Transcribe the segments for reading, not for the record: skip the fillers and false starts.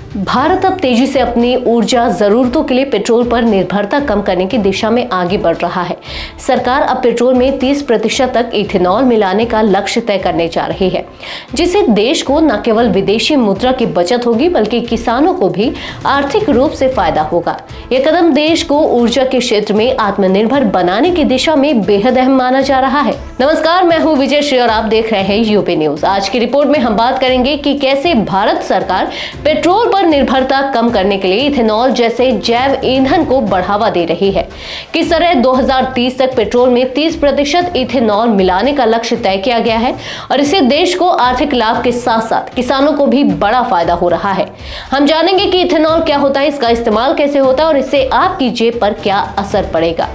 भारत अब तेजी से अपनी ऊर्जा जरूरतों के लिए पेट्रोल पर निर्भरता कम करने की दिशा में आगे बढ़ रहा है। सरकार अब पेट्रोल में 30% तक इथेनॉल मिलाने का लक्ष्य तय करने जा रही है, जिससे देश को न केवल विदेशी मुद्रा की बचत होगी बल्कि किसानों को भी आर्थिक रूप से फायदा होगा। यह कदम देश को ऊर्जा के क्षेत्र में आत्मनिर्भर बनाने की दिशा में बेहद अहम माना जा रहा है। नमस्कार, मैं हूँ विजय श्री और आप देख रहे हैं यूपी न्यूज। आज की रिपोर्ट में हम बात करेंगे कि कैसे भारत सरकार पेट्रोल पर निर्भरता कम करने के लिए इथेनॉल जैसे जैव ईंधन को बढ़ावा दे रही है। किस तरह 2030 तक पेट्रोल में 30% इथेनॉल मिलाने का लक्ष्य तय किया गया है और इससे देश को आर्थिक लाभ के साथ साथ किसानों को भी बड़ा फायदा हो रहा है। हम जानेंगे कि इथेनॉल क्या होता है, इसका इस्तेमाल कैसे होता है और इससे आपकी जेब पर क्या असर पड़ेगा।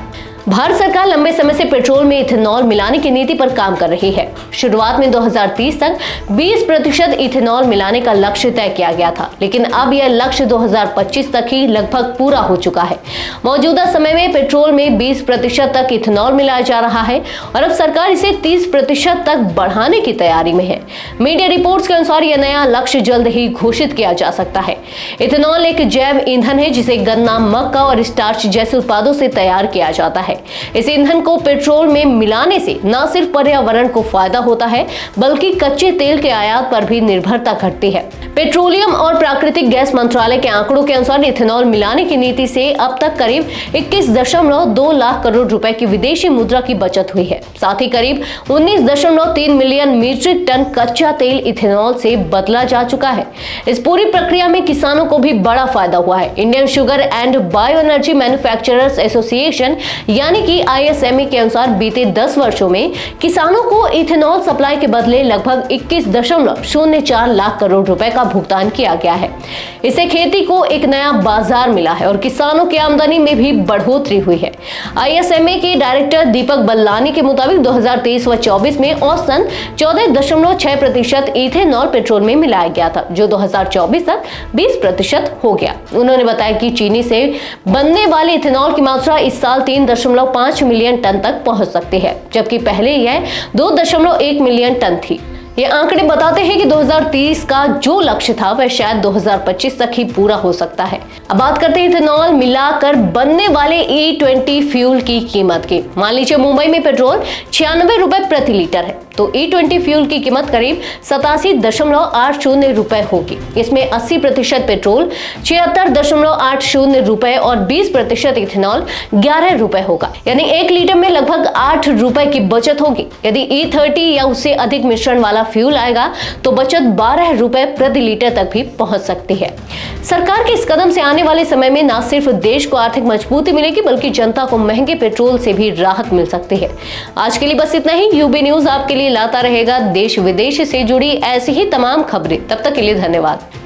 भारत सरकार लंबे समय से पेट्रोल में इथेनॉल मिलाने की नीति पर काम कर रही है। शुरुआत में 2030 तक 20% इथेनॉल मिलाने का लक्ष्य तय किया गया था, लेकिन अब यह लक्ष्य 2025 तक ही लगभग पूरा हो चुका है। मौजूदा समय में पेट्रोल में 20% तक इथेनॉल मिलाया जा रहा है और अब सरकार इसे 30% तक बढ़ाने की तैयारी में है। मीडिया रिपोर्ट्स के अनुसार यह नया लक्ष्य जल्द ही घोषित किया जा सकता है। इथेनॉल एक जैव ईंधन है जिसे गन्ना, मक्का और स्टार्च जैसे उत्पादों से तैयार किया जाता है। इस ईंधन को पेट्रोल में मिलाने से न सिर्फ पर्यावरण को फायदा होता है बल्कि कच्चे तेल के आयात पर भी निर्भरता घटती है। पेट्रोलियम और प्राकृतिक गैस मंत्रालय के आंकड़ों के अनुसार इथेनॉल मिलाने की नीति से अब तक करीब 21.2 लाख करोड़ रुपए की विदेशी मुद्रा की बचत हुई है। साथ ही करीब 19.3 मिलियन मीट्रिक टन कच्चा तेल इथेनॉल से बदला जा चुका है। इस पूरी प्रक्रिया में किसानों को भी बड़ा फायदा हुआ है। Indian sugar and bio energy manufacturers association यानी कि ISME के अनुसार बीते 10 वर्षों में किसानों को इथेनॉल सप्लाई के बदले लगभग 21.04 लाख करोड़ रुपए का भुगतान किया गया है। इससे खेती को एक नया बाजार मिला है और किसानों की आमदनी में भी बढ़ोतरी हुई है। ISME के डायरेक्टर दीपक बल्लानी के मुताबिक 2023 व 24 में औसतन 14.6% इथेनॉल पेट्रोल में मिलाया गया था, जो 2024 तक 20% हो गया। उन्होंने बताया कि चीनी से बनने वाले इथेनॉल की मात्रा इस साल 3.5 मिलियन टन तक पहुंच सकती है, जबकि पहले यह 2.1 मिलियन टन थी। ये आंकड़े बताते हैं कि 2030 का जो लक्ष्य था वह शायद 2025 तक ही पूरा हो सकता है। अब बात करते हैं इथेनॉल मिलाकर बनने वाले E20 फ्यूल की कीमत की। मान लीजिए मुंबई में पेट्रोल 96 रुपए प्रति लीटर है, तो E20 फ्यूल की कीमत करीब 87.80 रुपए होगी। इसमें 80% पेट्रोल 76.80 रुपए और 20% इथेनॉल 11 रुपए होगा, यानी 1 लीटर में लगभग 8 रुपए की बचत होगी। यदि E30 या उससे अधिक मिश्रण वाला फ्यूल आएगा तो बचत 12 रुपए प्रति लीटर तक भी पहुंच सकती है। सरकार के इस कदम से आने वाले समय में न सिर्फ देश को आर्थिक मजबूती मिलेगी बल्कि जनता को महंगे पेट्रोल से भी राहत मिल सकती है। आज के लिए बस इतना ही। यूबी न्यूज आपके लिए लाता रहेगा देश विदेश से जुड़ी ऐसी ही तमाम खबरें। तब तक के लिए धन्यवाद।